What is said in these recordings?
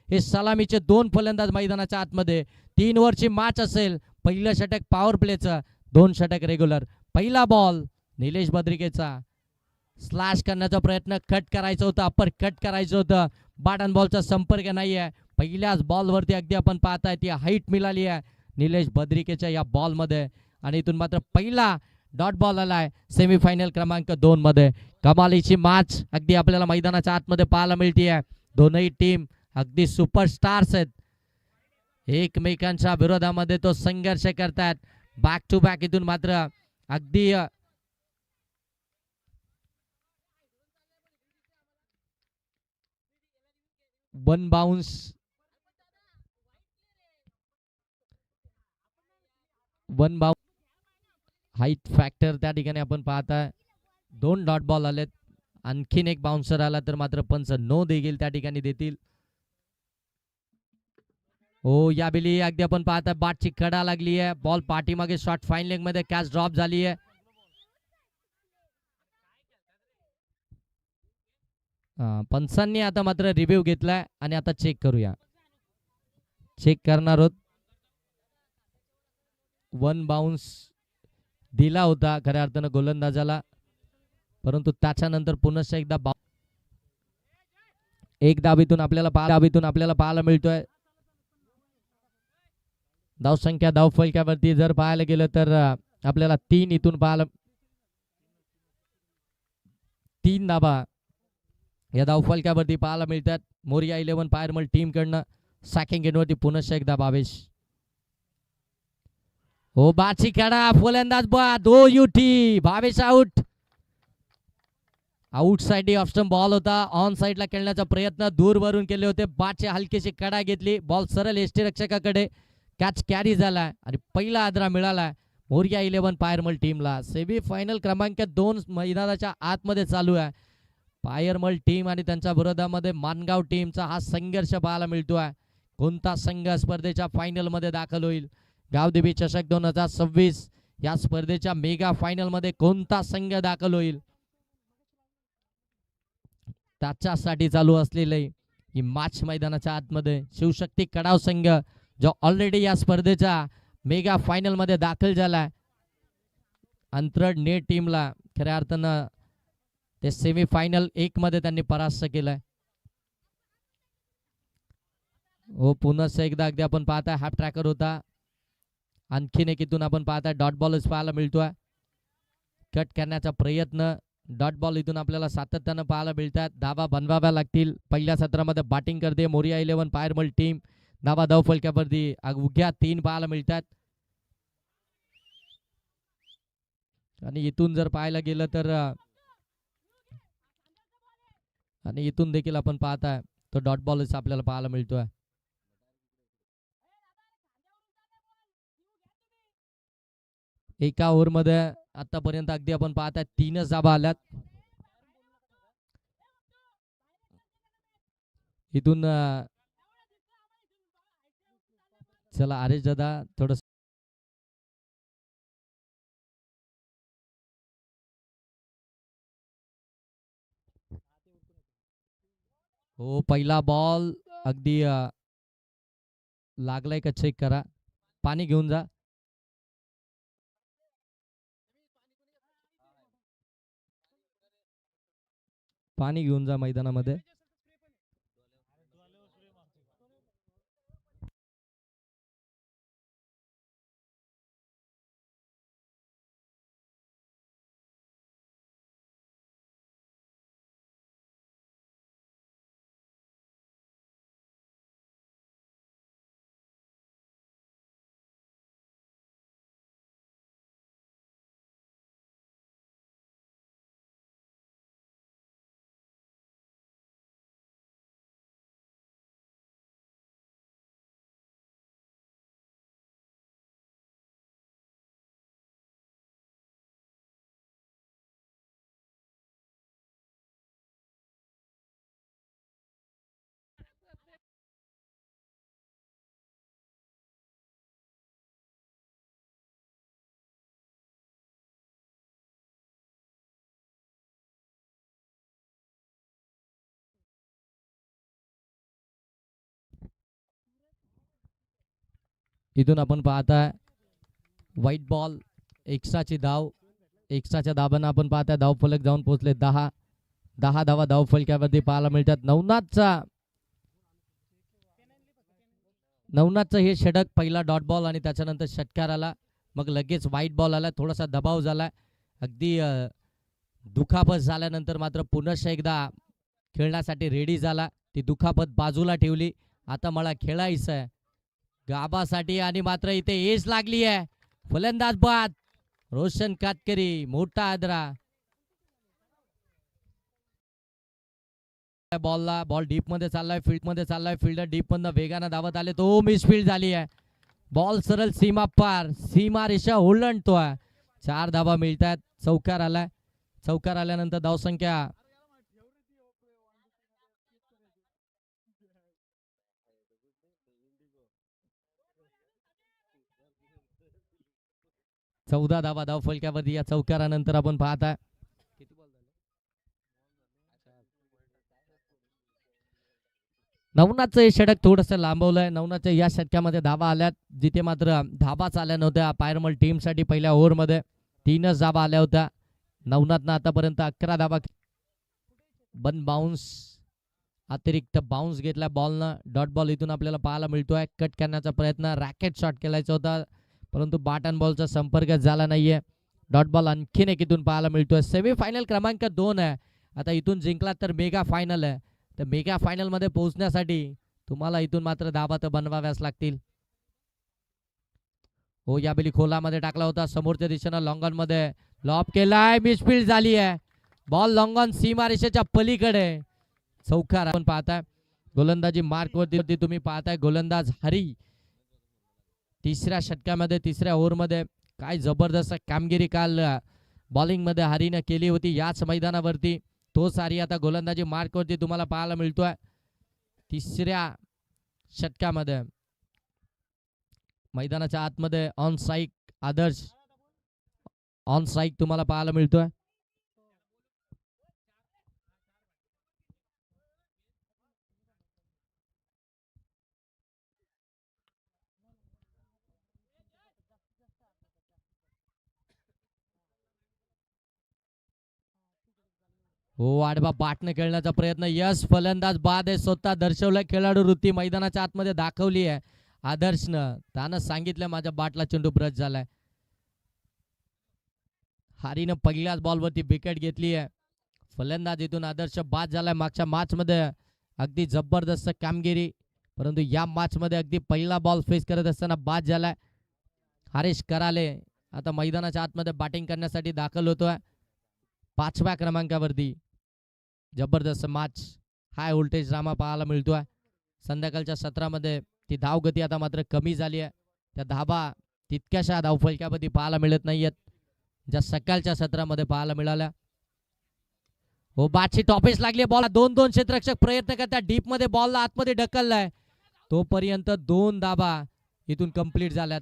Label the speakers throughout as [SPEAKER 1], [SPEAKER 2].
[SPEAKER 1] हे सलामीचे 2 फलंदाज मैदानाच्या आतमध्ये. 3 ओव्हरची मॅच असेल. पहिलं षटक पॉवर प्लेचं, 2 षटक रेग्युलर. पहिला बॉल निलेश बद्रिकेचा. स्लॅश करण्याचा प्रयत्न, कट करायचं होतं, अप्पर कट करायचं होतं. बॅट अँड बॉलचा संपर्क नाहीये. पहिल्याच बॉलवरती अगदी आपण पाहताय ती हाईट मिळाली आहे निलेश बद्रिकेच्या या बॉलमध्ये. आणि इथून मात्र पहिला डॉट बॉल आलाय सेमीफायनल क्रमांक 2 मध्ये. कमालीची मॅच अगदी आपल्याला मैदानाच्या आतमध्ये पाहायला मिळते. दोनही टीम अगदी सुपरस्टार्स आहेत. एकमेकांच्या विरोधामध्ये तो संघर्ष करतात. बॅक टू बॅक इथून मात्र अगदी वन बाउन्स हाईट फॅक्टर त्या ठिकाणी आपण पाहताय. 2 डॉट बॉल आलेत. आणखीन एक बाउन्सर आला तर मात्र पंच नो देखील त्या ठिकाणी देतील. हो, या बेली अगदी आपण पाहताय बॅटची कडा लागली आहे. बॉल पाठीमागे शॉट फाईन लेग मध्ये कॅच ड्रॉप झाली आहे. पंचांनी आता मात्र रिव्ह्यू घेतलाय आणि आता चेक करूया. चेक करणार आहोत. 1 बाउन्स दिला होता खऱ्या अर्थानं गोलंदाजाला, परंतु त्याच्यानंतर पुन्हा एकदा एक धाबीतून आपल्याला पाहायला मिळतोय. धावसंख्या धावफलकावरती जर पाहायला गेलं तर आपल्याला 3 इथून पाहायला 3 धाबा या धावफलकावरती पाहायला मिळतात मोरिया 11 पायरमल टीम कडनं. सॅकिंग एंडवरती पुन्हा एकदा भावेश. हो, बाची खेळा फलंदाज बाद. हो, UT Bhavesh out. Out side off stump ball होता. ऑन साइडला खेळण्याचा प्रयत्न दूर वरून केले होते. बाची हलकीशी कडा घेतली. बॉल सरळ यष्टीरक्षकाकडे कॅच कॅरी झाला आणि पहिला आदरा मिळाला मोरिया 11 पायरमल टीमला. सेमी फायनल क्रमांक 2 मैदानाच्या आतमध्ये चालू आहे. पायरमल टीम आणि त्यांच्या विरोधामध्ये मानगाव टीमचा हा संघर्ष पाहायला मिळतोय. कोणता संघ स्पर्धेच्या फायनल मध्ये दाखल होईल? गावदेवी चषक 2026 या स्पर्धेच्या मेगा फायनल मध्ये कोणता संघ दाखल होईल त्याच्यासाठी चालू असलेली ही मॅच मैदानाच्या आतमध्ये. शिवशक्ती कडाव संघ जो ऑलरेडी या स्पर्धेच्या मेगा फायनल मध्ये दाखल झालाय. अंतरड नेट टीमला खऱ्या अर्थानं ते सेमी फायनल 1 मध्ये त्यांनी परास्त केलाय. हो, पुन्हा एकदा अगदी आपण पाहताय हाफ ट्रॅकर होता. आणखीन एक इथून आपण पाहताय डॉट बॉलच पाहायला मिळतोय. कट करण्याचा प्रयत्न, डॉट बॉल इथून आपल्याला सातत्यानं पाहायला मिळतात. धाबा बनवाव्या लागतील. पहिल्या सत्रामध्ये बॅटिंग करते मोरिया 11 पायरमल टीम. धाबा धावफलकावरती अवघ्या 3 पाहायला मिळतात. आणि इथून जर पाहायला गेलं तर आणि इथून देखील आपण पाहताय तो डॉट बॉलच आपल्याला पाहायला मिळतोय. एका ओव्हर मध्ये आतापर्यंत अगदी आपण पाहताय 3च धाबा आल्यात. इथून चला आरेश दादा थोडं. हो, पहिला बॉल अगदी लागलाय का चेक करा. पाणी घेऊन जा. पाणी घेऊन जा मैदानामध्ये. इथून आपण पाहताय व्हाईट बॉल, एक्स्ट्राची धाव. एक्स्ट्राच्या धाबांना आपण पाहताय धावफलक जाऊन पोहोचले 10. 10 धावा धावफलकावरती पाहायला मिळतात. नवनाथचं हे षटक पहिला डॉट बॉल आणि त्याच्यानंतर षटकार आला, मग लगेच व्हाईट बॉल आला. थोडासा दबाव झाला, अगदी दुखापत झाल्यानंतर मात्र पुनश्च एकदा खेळण्यासाठी रेडी झाला. ती दुखापत बाजूला ठेवली, आता मला खेळायचं आहे गाबासाठी. आणि मात्र इथे एज लागली आहे. फलंदाज बाद रोशन कातकरी, मोठा आदरा. बॉलला बॉल डीप मध्ये चाललाय, फील्ड मध्ये चाललाय. फिल्डर डीप मधनं वेगानं धावत आले, तो मिसफील्ड झाली आहे. बॉल सरळ सीमा पार, सीमा रेषा ओलांडतोय. 4 धावा मिळतात. चौकार आलाय. चौकार आल्यानंतर धावसंख्या 14 धावा धावफलकावरती या चौकारानंतर आपण पाहताय. नवनाथचं हे षटक थोडंसं लांबवलंय. नवनाथच्या या षटकामध्ये धावा आल्यात, जिथे मात्र धावाच आल्या नव्हत्या. पायरमल टीमसाठी पहिल्या ओव्हरमध्ये 3च धावा आल्या होत्या. नवनाथनं आतापर्यंत 11 धावा. बन बाउन्स, अतिरिक्त बाउन्स घेतला बॉलनं. डॉट बॉल इथून आपल्याला पाहायला मिळतोय. कट करण्याचा प्रयत्न, रॅकेट शॉट केलायचा होता, परंतु बॅट अँड बॉलचा संपर्क झाला नाहीये. डॉट बॉल आणखीन एक इथून पाहायला मिळतोय. सेमीफायनल क्रमांक 2 आहे. आता इथून जिंकला तर मेगा फायनल आहे. तर मेगा फायनल मध्ये पोहोचण्यासाठी तुम्हाला इथून मात्र धावा तर बनवाव्याच लागतील. हो, यावेळी खोलामध्ये टाकला होता, समोरच्या दिशेनं लॉंगॉन मध्ये लॉब केलाय, मिसफील्ड झाली आहे. बॉल लॉंगॉन सीमारेषेच्या पलीकडे. चौकार आपण पाहताय. गोलंदाजी मार्क वरती तुम्ही पाहताय गोलंदाज हरी. तिसऱ्या षटकामध्ये, तिसऱ्या ओव्हरमध्ये काय जबरदस्त कामगिरी काल बॉलिंग मध्ये हरीने केली होती याच मैदानावरती. तो सारी आता गोलंदाजी मार्क वरती तुम्हाला पाहायला मिळतोय. तिसऱ्या षटकामध्ये मैदानाच्या आतमध्ये on strike Adarsh, on strike तुम्हाला पाहायला मिळतोय. हो, आडवा बाटने खेळण्याचा प्रयत्न. यस, फलंदाज बाद आहे. स्वतः दर्शवलंय खेळाडू वृत्ती मैदानाच्या आतमध्ये दाखवली आहे आदर्शनं. त्यानं सांगितलं माझ्या बाटला चेंडू ब्रश झालाय. हारीनं पहिल्याच बॉलवरती विकेट घेतली आहे. फलंदाज इथून आदर्श बाद झालाय. मागच्या मॅच मध्ये अगदी जबरदस्त कामगिरी, परंतु या मॅच मध्ये अगदी पहिला बॉल फेस करत असताना बाद झालाय. हरीश कराले आता मैदानाच्या आतमध्ये बॅटिंग करण्यासाठी दाखल होतोय 5व्या क्रमांकावरती. जबरदस्त मॅच, हाय व्होल्टेज ड्रामा पाहायला मिळतोय. संध्याकाळच्या सत्रामध्ये ती धावगती आता मात्र कमी झाली आहे. त्या धाबा तितक्याशा धावफलकावरती पाहायला मिळत नाहीयेत ज्या सकाळच्या सत्रामध्ये पाहायला मिळाल्या. हो, बाटची टॉपेज लागली. बॉल 2-2 क्षेत्ररक्षक प्रयत्न करतात, डीप मध्ये बॉलला आतमध्ये ढकललाय. तोपर्यंत 2 धाबा इथून कंप्लीट झाल्यात.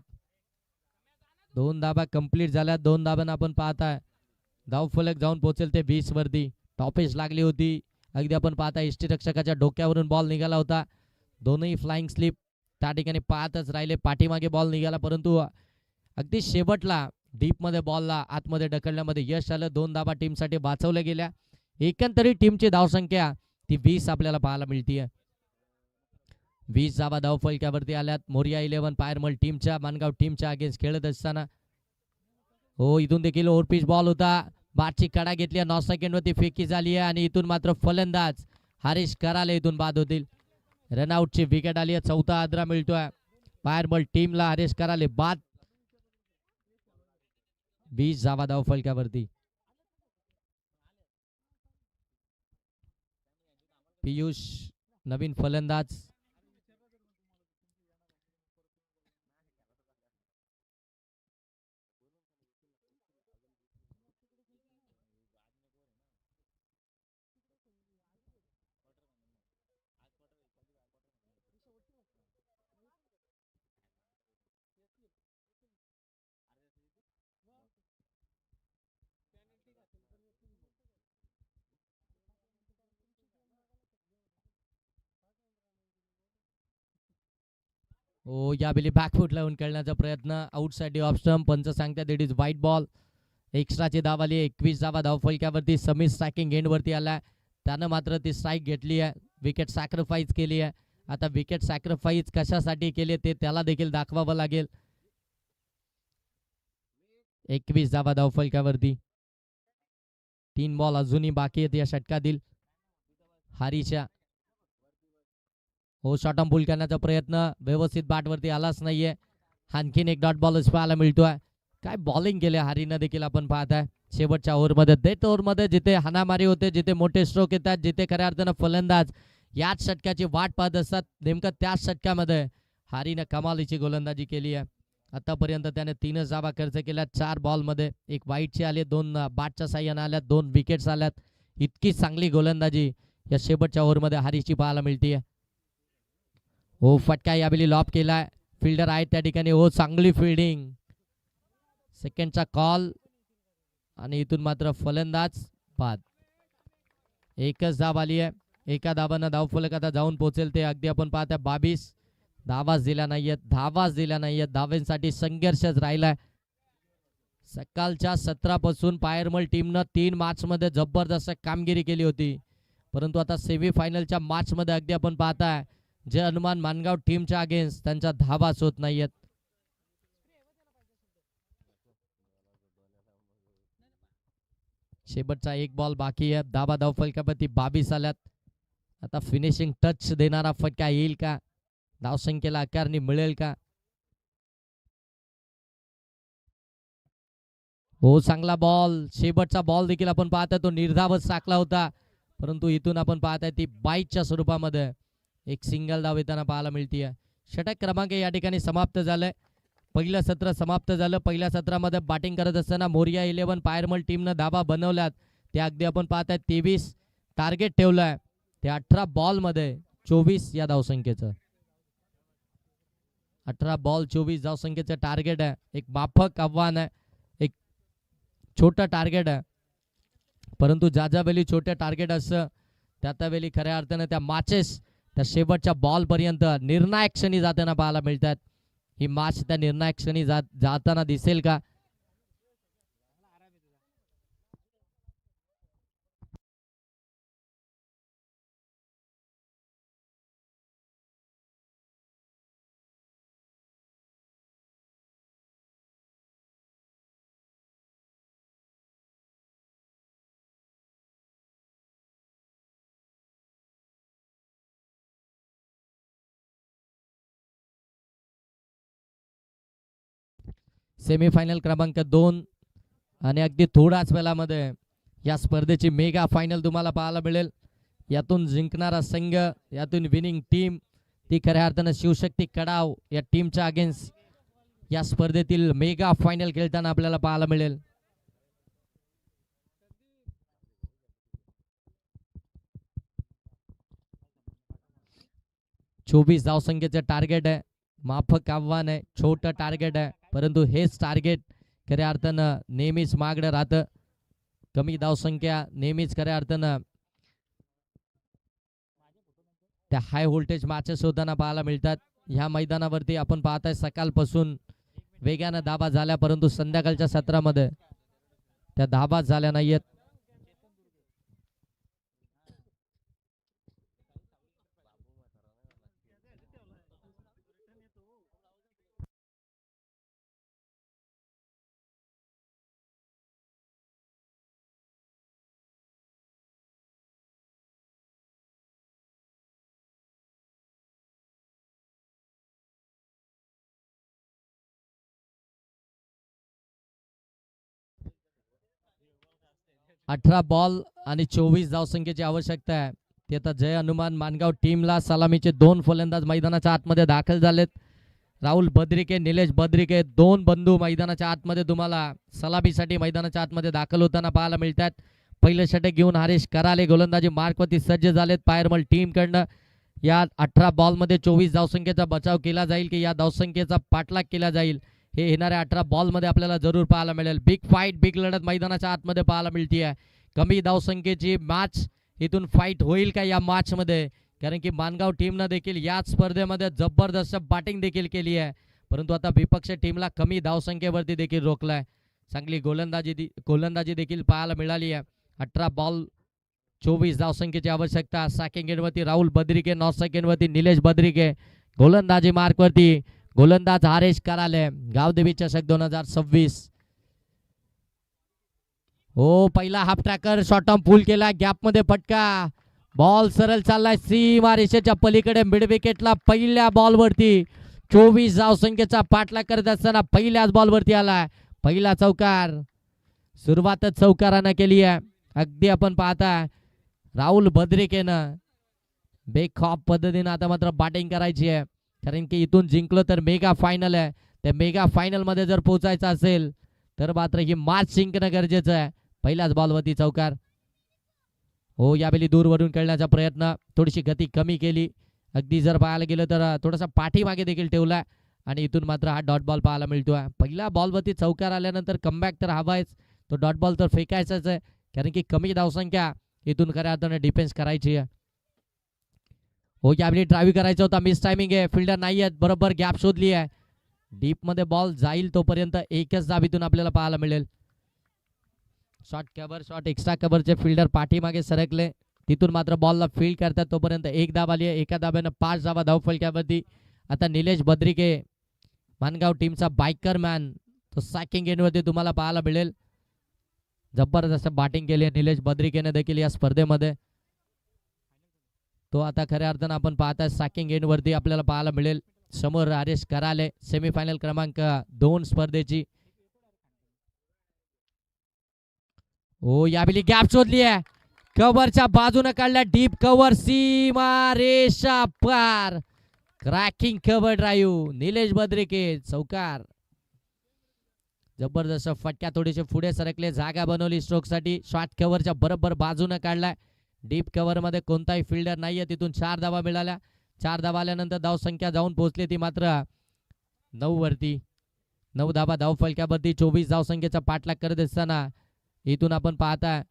[SPEAKER 1] 2 धाबा कंप्लीट झाल्यात. 2 धाब्यांना आपण पाहताय धावफलक जाऊन पोहोचेल ते 20 वरती. टॉपेज लागली होती, अगदी आपण पाहता यष्टीरक्षकाच्या डोक्यावरून बॉल निघाला होता. दोनही फ्लाइंग स्लिप त्या ठिकाणी पाहतच राहिले. पाठीमागे बॉल निघाला, परंतु अगदी शेवटला डीप मध्ये बॉलला आतमध्ये ढकलण्यामध्ये यश आलं. 2 धाबा टीमसाठी वाचवल्या गेल्या. एकंदरीत टीमची धावसंख्या ती 20 आपल्याला पाहायला मिळतीये. 20 धाबा धावफलकावरती आल्यात मोरिया 11 पायरमल टीमच्या, मानगाव टीमच्या अगेन्स्ट खेळत असताना. हो, इथून देखील ओव्हरपिच बॉल होता. बाटची कडा घेतली, 9 सेकंड वरती फेकी झाली आहे आणि इथून मात्र फलंदाज हरीश कराले इथून बाद होतील. रनआउटची विकेट आली आहे. 4था आदरा मिळतोय पायरमल टीमला. हरीश कराले बाद. 20 धावा धावफलकावरती. पियुष नवीन फलंदाज. हो यावेळी बॅकफूट लावून खेळण्याचा प्रयत्न, आउटसाइड ऑफ स्टंप. पंच सांगतात इट इज व्हाईट बॉल. एक्स्ट्राची धाव आली, 21 धावा धावफलक्यावरती. समीर स्ट्रायकिंग एंडवरती आला, त्यानं मात्र ती स्ट्राईक घेतली आहे, विकेट सॅक्रिफाईस केली आहे. आता विकेट सॅक्रिफाईस कशासाठी केले ते त्याला देखील दाखवावं लागेल. 21 धावा धावफलक्यावरती. 3 बॉल अजूनही बाकी आहेत या षटकातील हारीच्या. हो शॉर्ट पूल करण्याचा प्रयत्न, व्यवस्थित बॅटवरती आलाच नाहीये. आणखीन एक डॉट बॉल पाहायला मिळतोय. काय बॉलिंग केले हारीनं देखील आपण पाहत आहे शेवटच्या ओव्हरमध्ये. डेथ ओव्हरमध्ये जिथे हाणामारी होते, जिथे मोठे स्ट्रोक येतात, जिथे खऱ्या अर्थानं फलंदाज याच षटकाची वाट पाहत असतात, नेमकं त्याच षटकामध्ये हारीनं कमालीची गोलंदाजी केली आहे. आतापर्यंत त्याने 3 धावा खर्च केल्या 4 बॉलमध्ये. 1 वाईटची आली, 2 बॅटच्या साह्यानं आल्यात, 2 विकेट्स आल्यात. इतकी चांगली गोलंदाजी या शेवटच्या ओव्हरमध्ये हारीची पाहायला मिळते. हो फटका यावेळी लॉब केलाय, फिल्डर आहेत त्या ठिकाणी. हो चांगली फिल्डिंग, सेकंडचा कॉल आणि इथून मात्र फलंदाज बाद. एकच धाव आली आहे, एका धावानं धावफलक आता जाऊन पोहोचेल ते अगदी आपण पाहता 22 धावाच दिल्या नाहीयेत, धावांसाठी संघर्षच राहिलाय. सकाळच्या 17 पासून पायरमल टीमनं 3 मॅचमध्ये जबरदस्त कामगिरी केली होती, परंतु आता सेमीफायनलच्या मॅचमध्ये अगदी आपण पाहताय जे हनुमान मानगाव टीमच्या अगेन्स्ट त्यांच्या धावाच होत नाहीयेत. शेवटचा 1 बॉल बाकी आहे. धावा धावफलकावरती 22 आल्यात. आता फिनिशिंग टच देणारा फटका येईल का, धावसंख्येला आकारणी मिळेल का? हो चांगला बॉल, शेवटचा बॉल देखील आपण पाहताय तो निर्धावच टाकला होता, परंतु इथून आपण पाहताय ती बाईटच्या स्वरूपामध्ये एक सिंगल धाव येताना पाहायला मिळते. षटक क्रमांक या ठिकाणी समाप्त झालंय. पहिलं सत्र समाप्त झालं. पहिल्या सत्रामध्ये बॅटिंग करत असताना मोरिया 11 पायरमल टीमनं धावा बनवल्यात. ते अगदी आपण पाहताय 23 टार्गेट ठेवलंय. ते 18 बॉलमध्ये 24 या धावसंख्येचं, 18 बॉल 24 धावसंख्येचं टार्गेट आहे. एक माफक आव्हान आहे, एक छोटं टार्गेट आहे, परंतु ज्या वेळी छोटे टार्गेट असतं त्या वेळी खऱ्या अर्थानं त्या मॅचेस त्या शेवटच्या बॉलपर्यंत निर्णायक क्षणी जाताना पाहायला मिळतात. ही मॅच त्या निर्णायक क्षणी जाताना दिसेल का? सेमीफायनल क्रमांक 2 आणि अगदी थोड्याच वेळामध्ये या स्पर्धेची मेगा फायनल तुम्हाला पाहायला मिळेल. यातून जिंकणारा संघ, यातून विनिंग टीम, ती खऱ्या अर्थानं शिवशक्ती कडाव या टीमच्या अगेन्स्ट या स्पर्धेतील मेगा फायनल खेळताना आपल्याला पाहायला मिळेल. चोवीस धावसंख्येचं टार्गेट आहे, माफक आव्हान आहे, छोटं टार्गेट आहे, परंतु हेच टार्गेट खऱ्या अर्थानं नेहमीच मागणं राहतं. कमी धावसंख्या नेहमीच खऱ्या अर्थानं त्या हाय व्होल्टेज मॅचेस होताना पाहायला मिळतात. ह्या मैदानावरती आपण पाहताय सकाळपासून वेगानं धाबा झाल्या, परंतु संध्याकाळच्या सत्रामध्ये त्या धाबा झाल्या नाहीयेत. अठरा बॉल आणि 24 धावसंख्येची आवश्यकता आहे. ते आता जय हनुमान मानगाव टीमला सलामीचे 2 फलंदाज मैदानाच्या आतमध्ये दाखल झालेत. राहुल बद्रिके, निलेश बद्रिके, 2 बंधू मैदानाच्या आतमध्ये तुम्हाला सलामीसाठी मैदानाच्या आतमध्ये दाखल होताना पाहायला मिळतात. पहिलं षटक घेऊन हरीश कराले गोलंदाजी मार्कवरती सज्ज झालेत पायरमल टीमकडनं. या 18 बॉलमध्ये 24 धावसंख्येचा बचाव केला जाईल की या धावसंख्येचा पाठलाग केला जाईल, हे येणाऱ्या 18 बॉलमध्ये आपल्याला जरूर पाहायला मिळेल. बिग फाईट, बिग लढत मैदानाच्या आतमध्ये पाहायला मिळते आहे. कमी धावसंख्येची मॅच, इथून फाईट होईल का या मॅचमध्ये कारण की मानगाव टीमनं देखील याच स्पर्धेमध्ये जबरदस्त बॅटिंग देखील केली आहे, परंतु आता विपक्ष टीमला कमी धावसंख्येवरती देखील रोखलाय. चांगली गोलंदाजी देखील पाहायला मिळाली आहे. 18 बॉल 24 धावसंख्येची आवश्यकता. Second गेंदवरती Rahul Badrike, north second वरती निलेश बद्रिके. गोलंदाजी मार्कवरती गोलंदाज हरेश कराले. गावदेवी चषक 2026. हो, पहिला हाफ ट्रॅकर शॉर्ट टर्म पूल केला, गॅप मध्ये फटका. बॉल सरळ चाललाय सीमा रेषेच्या पलीकडे. मिड विकेटला पहिल्या बॉलवरती 24 धावसंख्येचा पाठलाग करत असताना पहिल्याच बॉलवरती आलाय. पहिला चौकार. सुरुवातच चौकारानं केली आहे. अगदी आपण पाहताय राहुल बद्रिकेनं बेखौफ पद्धतीनं आता मात्र बॅटिंग करायची आहे, कारण की इथून जिंकलो तर मेगा फायनल आहे. त्या मेगा फायनल मध्ये जर पोहोचायचं असेल तर मात्र ही मॅच जिंकणं गरजेचं आहे. पहिल्याच बॉलवरती चौकार. हो, यावेळी दूरवरून खेळण्याचा प्रयत्न, थोडीशी गती कमी केली. अगदी जर पाहायला गेलं तर थोडासा पाठीमागे देखील ठेवलाय आणि इथून मात्र हा डॉट बॉल पाहायला मिळतोय. पहिल्या बॉलवरती चौकार आल्यानंतर कमबॅक तर हवायच, तो डॉट बॉल तर फेकायचाच आहे, कारण की कमी धावसंख्या इथून खऱ्या अर्थाने डिफेन्स करायची आहे. हो, यावेळी ड्राईव्ह करायचा होता, मिस टायमिंग आहे. फिल्डर नाही आहेत, बरोबर गॅप शोधली आहे. डीप मध्ये बॉल जाईल तोपर्यंत एकच धाबीतून आपल्याला पाहायला मिळेल. शॉर्ट कव्हर, शॉर्ट एक्स्ट्रा कव्हरचे फिल्डर पाठीमागे सरकले, तिथून मात्र बॉलला फील्ड करतात तोपर्यंत एक धाब आली आहे. एका धाब्यानं 5 धाबा धावफलक्यावरती. आता निलेश बद्रिके, मानगाव टीमचा बायकर मॅन, तो सेकंड गेंदवरती तुम्हाला पाहायला मिळेल. जबरदस्त बॅटिंग केली आहे निलेश बद्रिकेने देखील या स्पर्धेमध्ये. तो आता खऱ्या अर्थानं आपण पाहताय सेकंड गेंदवरती आपल्याला पाहायला मिळेल. समोर हरेश कराले, सेमीफायनल क्रमांक 2 स्पर्धेची. हो, यावेळी गॅप शोधली आहे, कव्हरच्या बाजूने काढल्या, डीप कव्हर, सीमा रेषा पार. Cracking cover drive, Nilesh Badrike, चौकार. जबरदस्त फटक्या, थोडेसे पुढे सरकले, जागा बनवली स्ट्रोक साठी. शॉर्ट कव्हरच्या बरोबर बाजूने काढलाय. डीप कव्हर मध्ये कोणताही फिल्डर नाहीये, तिथून 4 धावा मिळाल्या. 4 धावा आल्यानंतर धावसंख्या जाऊन पोहोचली ती मात्र 9 वरती. 9 धावा धावफलक्यावरती 24 धावसंख्येचा पाठलाग करत असताना इथून आपण पाहताय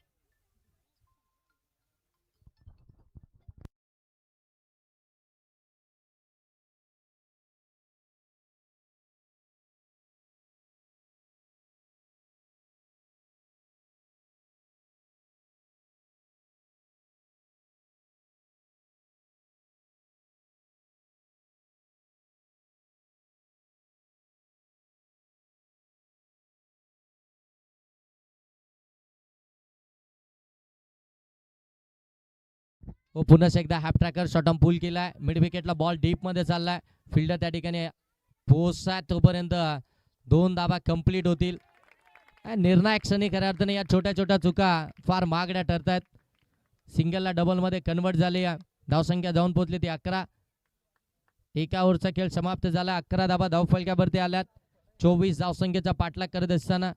[SPEAKER 1] हो, पुन्हा एकदा हॅप ट्रॅकर शॉर्ट टर्म पूल केलाय. मिड विकेटला बॉल डीप मध्ये चाललाय. फिल्डर त्या ठिकाणी पोहोचतात तोपर्यंत 2 धाबा कंप्लीट होतील. निर्णायक क्षणी खऱ्या अर्थाने या छोट्या छोट्या चुका फार महागड्या ठरतात. सिंगलला डबल मध्ये कन्वर्ट झाले. धावसंख्या जाऊन पोहोचली ती 11. एका ओव्हरचा खेळ समाप्त झाला. 11 धाबा धावफलक्यावरती आल्यात. 24 धावसंख्येचा पाठलाग करत असताना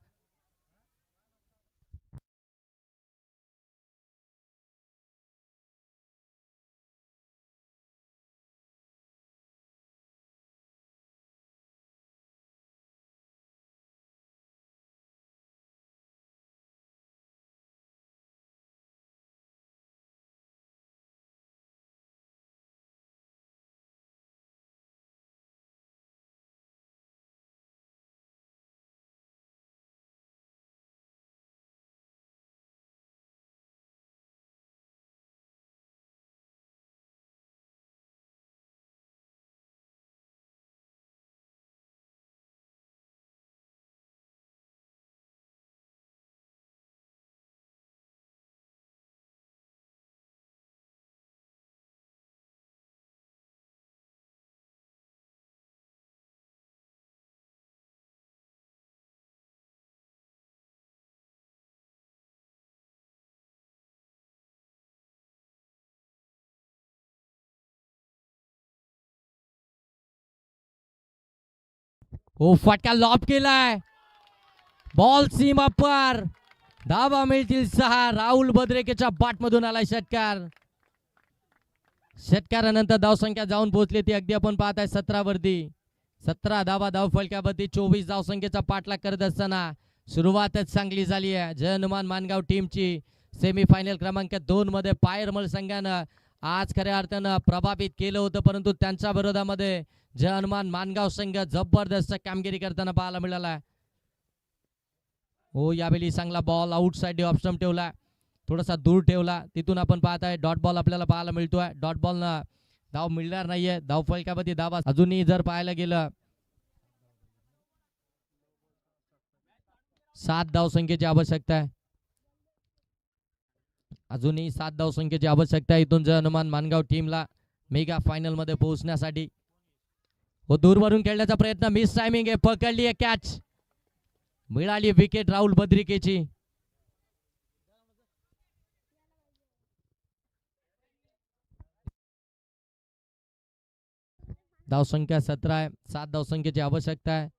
[SPEAKER 1] हो, फटका लॉब केलाय. बॉल सीमा पार. धावा मिळतील 6. राहुल बद्रिकेच्या बॅट मधून आलाय षटकार. षटकारानंतर धावसंख्या जाऊन पोहोचली ती अगदी आपण पाहताय 17 वरती. 17 धावा धावफलक्यावरती 24 धावसंख्येचा पाठलाग करत असताना सुरुवातच चांगली झाली आहे जय हनुमान मानगाव टीमची. सेमीफायनल क्रमांक 2 मध्ये पायरमल संघानं आज खऱ्या अर्थानं प्रभावित केलं होतं, परंतु त्यांच्या विरोधामध्ये जय हनुमान मानगाव संघ जबरदस्त कामगिरी करताना पाहायला मिळाला. हो, यावेळी चांगला बॉल आउटसाइड ऑफ स्टंप ठेवला, थोडासा दूर ठेवला, तिथून आपण पाहताय डॉट बॉल आपल्याला पाहायला मिळतोय. डॉट बॉल ना धाव मिळणार नाहीये. धाव फलकामध्ये धावा अजूनही जर पाहायला गेलं 7 धाव संख्येची आवश्यकता आहे. अजूनही 7 धाव संख्येची आवश्यकता आहे इथून जय हनुमान मानगाव टीमला मेगा फायनल मध्ये पोहोचण्यासाठी. व दूरवरून खेळण्याचा प्रयत्न, मिस टायमिंग आहे, पकडली आहे कॅच, मिळाली विकेट राहुल बद्रिकेची. धाव संख्या 17 आहे. 7 धाव संख्येची आवश्यकता आहे.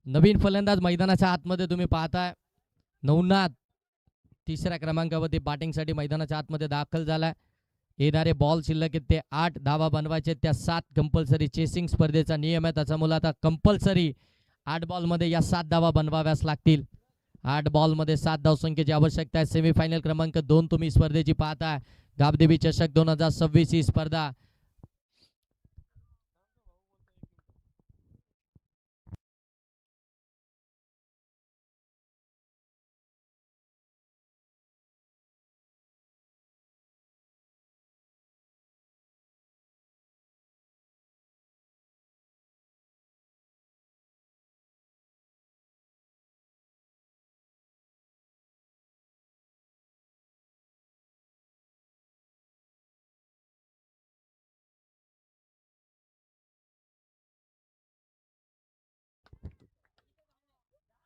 [SPEAKER 1] नवीन फलंदाज मैदानाच्या आतमध्ये तुम्ही पाहताय. नवनाथ 3ऱ्या क्रमांकावरती बॅटिंगसाठी मैदानाच्या आतमध्ये दाखल झालाय. येणारे बॉल शिल्लक आहेत ते 8 धावा बनवायचे, त्या 7 कंपल्सरी चेसिंग स्पर्धेचा नियम आहे. त्याच्यामुळे आता कंपल्सरी 8 बॉलमध्ये या 7 धावा बनवाव्याच लागतील. 8 बॉलमध्ये 7 धावसंख्येची आवश्यकता आहे. सेमीफायनल क्रमांक 2 तुम्ही स्पर्धेची पाहताय. गावदेवी चषक 2026 ही स्पर्धा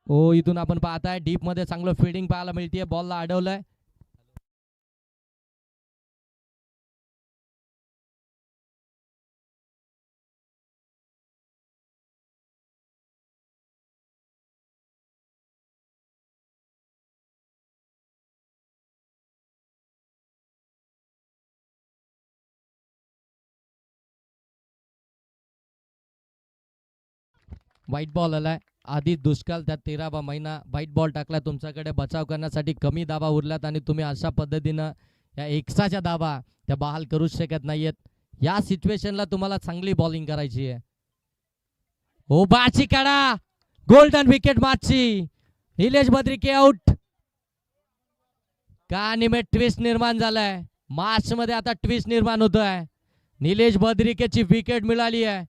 [SPEAKER 1] हो, इथून आपण पाहताय डीप मध्ये चांगलं फिल्डिंग पाहायला मिळते. बॉलला अडवलंय. व्हाईट बॉल आलाय. आधी दुष्काळ, त्यात 13वा महिना. व्हाईट बॉल टाकला, तुमच्याकडे बचाव करण्यासाठी कमी धावा उरल्यात आणि तुम्ही अशा पद्धतीनं या एकसाच्या धावा त्या बहाल करूच शकत नाहीयेत. या सिच्युएशनला तुम्हाला चांगली बॉलिंग करायची आहे. हो, बाची काढा, गोल्डन विकेट मागची. निलेश बद्रिके आउट. का निमे ट्विस्ट निर्माण झालाय. मार्च मध्ये आता ट्विस्ट निर्माण होतोय. निलेश बद्रिकेची विकेट मिळाली आहे.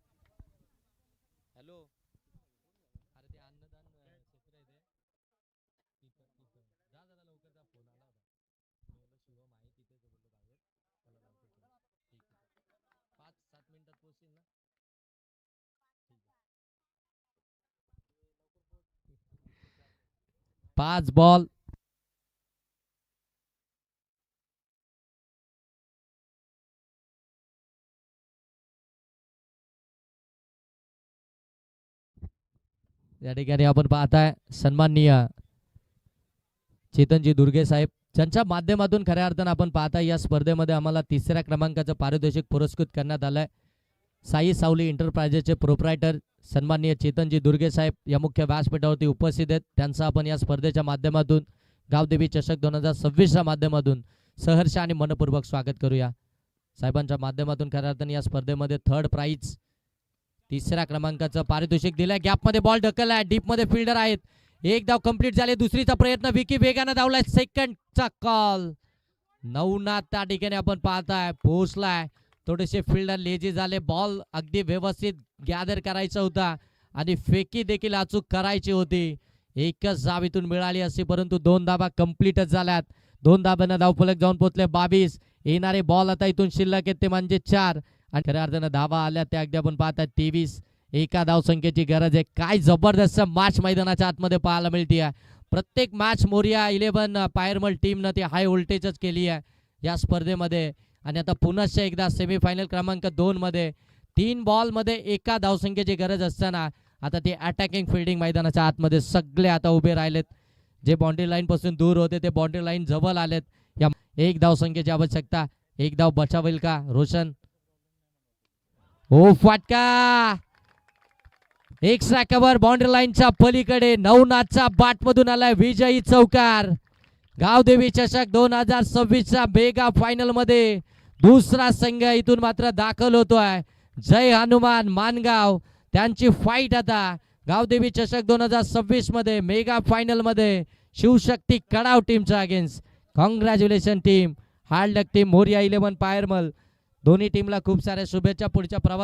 [SPEAKER 1] पाच बॉल या ठिकाणी आपण पाहताय सन्माननीय चेतनजी दुर्गे साहेब, ज्यांच्या माध्यमातून खऱ्या अर्थानं आपण पाहताय या स्पर्धेमध्ये आम्हाला 3ऱ्या क्रमांकाचं पारितोषिक पुरस्कृत करण्यात आलंय. साई सावली एंटरप्राइजेसचे प्रोप्रायटर सन्माननीय चेतनजी दुर्गे साहेब या मुख्य व्यासपीठावरती उपस्थित आहेत. त्यांचं आपण या स्पर्धेच्या माध्यमातून गावदेवी चषक 2026च्या माध्यमातून सहर्ष आणि मनपूर्वक स्वागत करूया. साहेबांच्या माध्यमातून खऱ्या अर्थाने या स्पर्धेमध्ये 3rd प्राइज 3ऱ्या क्रमांकाचं पारितोषिक दिलंय. गॅपमध्ये बॉल ढकललाय, डीप मध्ये फिल्डर आहेत. एक धाव कंप्लीट झाले. दुसरीचा प्रयत्न, विकी वेगाने धावलाय. सेकंडचा कॉल. नवनाथ त्या ठिकाणी आपण पाहताय पोहोचलाय. थोडेसे फिल्डर लेजी झाले. बॉल अगदी व्यवस्थित गॅदर करायचा होता आणि फेकी देखील अचूक करायची होती. एकच धाव इथून मिळाली असती, परंतु 2 धावा कंप्लीटच झाल्यात. 2 धाब्यानं धावफलक जाऊन पोहोचले 22. येणारे बॉल आता इथून शिल्लक आहेत ते म्हणजे 4 आणि खऱ्या अर्थानं धावा आल्या त्या अगदी आपण पाहतात 23. एका धावसंख्येची गरज आहे. काय जबरदस्त मॅच मैदानाच्या आतमध्ये पाहायला मिळते. प्रत्येक मॅच मोरिया 11 पायरमल टीमनं ती हाय व्होल्टेजच केली आहे या स्पर्धेमध्ये. आणि आता पुन्हा एकदा सेमीफायनल क्रमांक 2 मध्ये 3 बॉलमध्ये एका धावसंख्येची गरज असताना आता ते अटॅकिंग फिल्डिंग मैदानाच्या आतमध्ये सगळे आता उभे राहिलेत. जे बाउंड्री लाईन पासून दूर होते ते बाउंड्री लाईन जवळ आलेत. या एक धावसंख्येची आवश्यकता. एक धाव बचावेल का रोशन? हो, फटका एक्स्ट्रा कव्हर बाउंड्री लाईनच्या पलीकडे. नवनाथच्या बाट मधून आलाय विजयी चौकार. गावदेवी चषक 2026च्या मेगा फायनल मध्ये दुसरा संघ इथून मात्र दाखल होतोय. जय हनुमान मानगाव त्यांची फाईट आता गावदेवी चषक 2026 मध्ये मेगा फायनल मध्ये शिवशक्ती कडाव टीमच्या अगेन्स्ट. कॉंग्रॅच्युलेशन टीम, हार्ड लक टीम, मोरिया 11 पायरमल. दोन्ही टीमला खूप साऱ्या शुभेच्छा पुढच्या प्रवास